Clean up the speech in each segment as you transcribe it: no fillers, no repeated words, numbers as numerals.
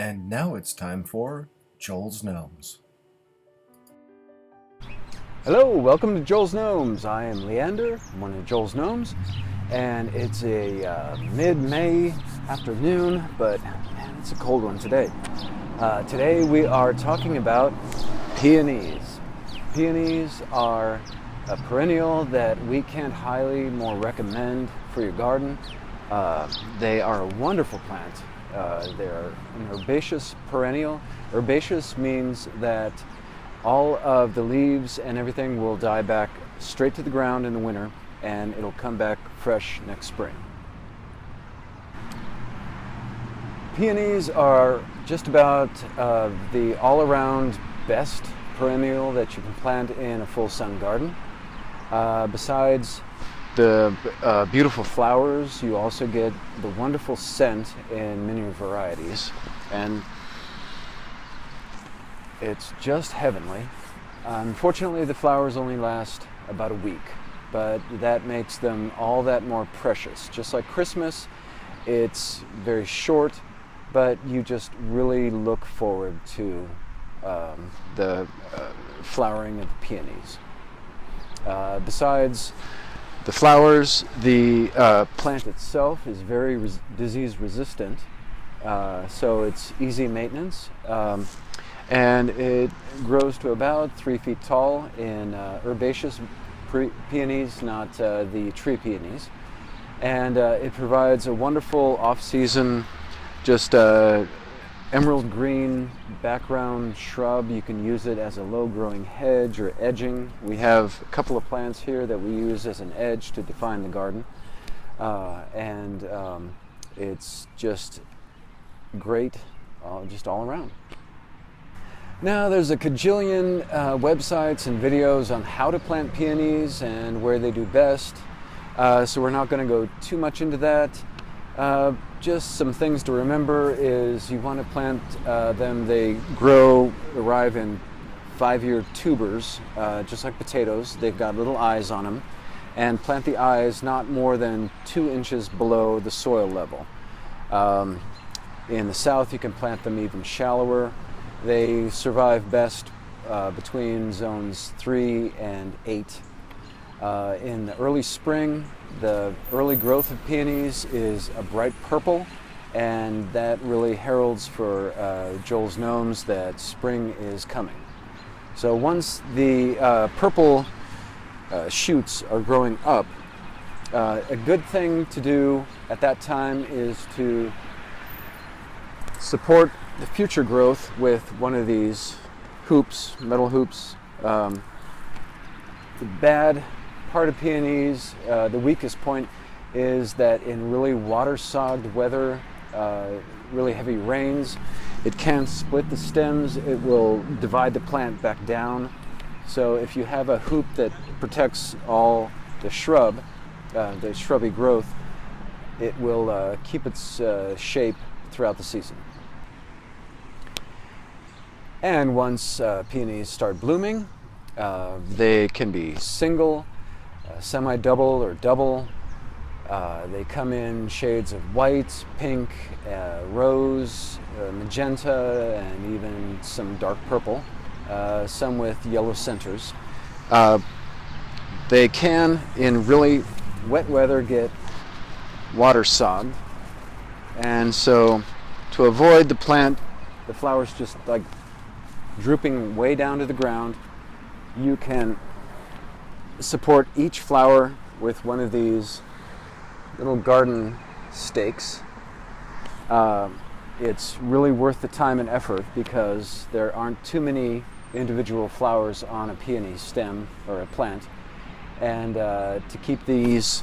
And now it's time for Joel's Gnomes. Hello, welcome to Joel's Gnomes. I am Leander, I'm one of Joel's Gnomes, and it's a mid-May afternoon, but man, it's a cold one today. Today we are talking about peonies. Peonies are a perennial that we can't highly more recommend for your garden. They are a wonderful plant. They're an herbaceous perennial. Herbaceous means that all of the leaves and everything will die back straight to the ground in the winter, and it'll come back fresh next spring. Peonies are just about the all-around best perennial that you can plant in a full sun garden. Besides the beautiful flowers, you also get the wonderful scent in many varieties, and it's just heavenly. Unfortunately, the flowers only last about a week, but that makes them all that more precious. Just like Christmas, it's very short, but you just really look forward to the flowering of the peonies. Besides the flowers, the plant itself is very disease resistant, so it's easy maintenance. And it grows to about 3 feet tall in herbaceous peonies, not the tree peonies. And it provides a wonderful off-season, just emerald green background shrub. You can use it as a low-growing hedge or edging. We have a couple of plants here that we use as an edge to define the garden. It's just great, just all around. Now, there's a cajillion websites and videos on how to plant peonies and where they do best, so we're not going to go too much into that. Just some things to remember is you want to plant them. They arrive in 5-year tubers, just like potatoes. They've got little eyes on them, and plant the eyes not more than 2 inches below the soil level. In the south, you can plant them even shallower. They survive best between zones 3 and 8. In the early spring, the early growth of peonies is a bright purple, and that really heralds for Joel's Gnomes that spring is coming. So once the purple shoots are growing up, a good thing to do at that time is to support the future growth with one of these hoops, metal hoops. The bad part of peonies, the weakest point, is that in really water-sogged weather, really heavy rains, it can split the stems. It will divide the plant back down. So if you have a hoop that protects all the shrub, the shrubby growth, it will keep its shape throughout the season. And once peonies start blooming, they can be single, semi-double, or double. They come in shades of white, pink, rose, magenta, and even some dark purple, some with yellow centers. They can, in really wet weather, get water-sogged. And so to avoid the flowers just like drooping way down to the ground, you can support each flower with one of these little garden stakes. It's really worth the time and effort because there aren't too many individual flowers on a peony stem or a plant, and to keep these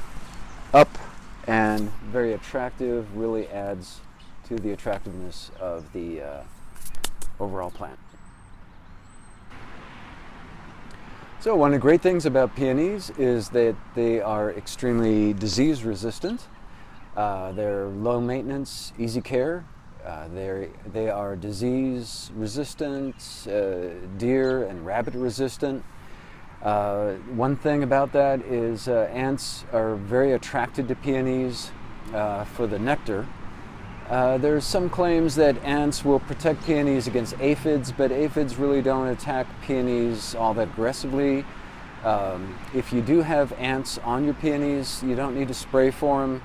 up and very attractive really adds to the attractiveness of the overall plant. So one of the great things about peonies is that they are extremely disease resistant. They're low maintenance, easy care. They are disease resistant, deer and rabbit resistant. One thing about that is ants are very attracted to peonies for the nectar. There's some claims that ants will protect peonies against aphids, but aphids really don't attack peonies all that aggressively. If you do have ants on your peonies, you don't need to spray for them.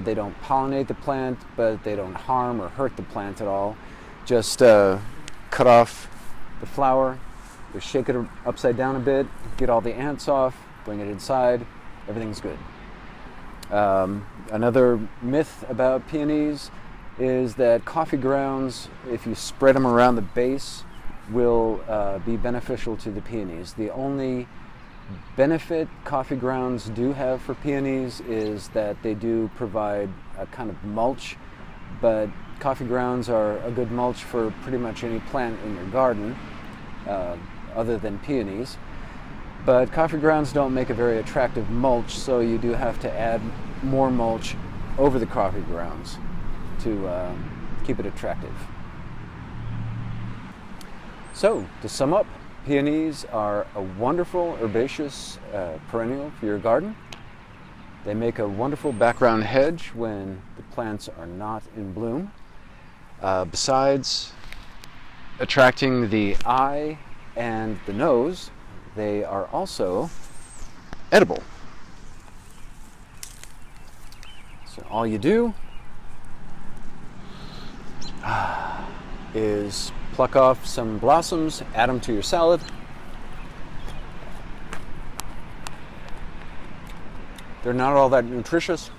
They don't pollinate the plant, but they don't harm or hurt the plant at all. Just cut off the flower, just shake it upside down a bit, get all the ants off, bring it inside, everything's good. Another myth about peonies is that coffee grounds, if you spread them around the base, will be beneficial to the peonies. The only benefit coffee grounds do have for peonies is that they do provide a kind of mulch, but coffee grounds are a good mulch for pretty much any plant in your garden, other than peonies. But coffee grounds don't make a very attractive mulch, so you do have to add more mulch over the coffee grounds to keep it attractive. So, to sum up, peonies are a wonderful herbaceous perennial for your garden. They make a wonderful background hedge when the plants are not in bloom. Besides attracting the eye and the nose, they are also edible. So all you do is pluck off some blossoms, add them to your salad. They're not all that nutritious.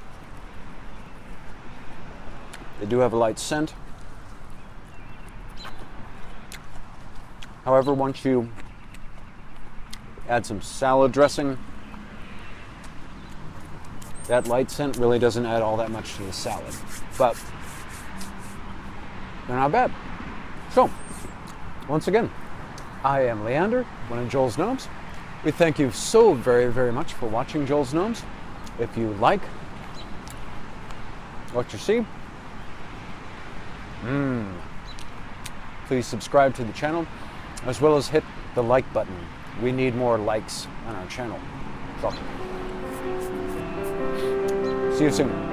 They do have a light scent. However, once you add some salad dressing, that light scent really doesn't add all that much to the salad, but they're not bad. So, once again, I am Leander, one of Joel's Gnomes. We thank you so very, very much for watching Joel's Gnomes. If you like what you see, please subscribe to the channel, as well as hit the like button. We need more likes on our channel. So, see you soon.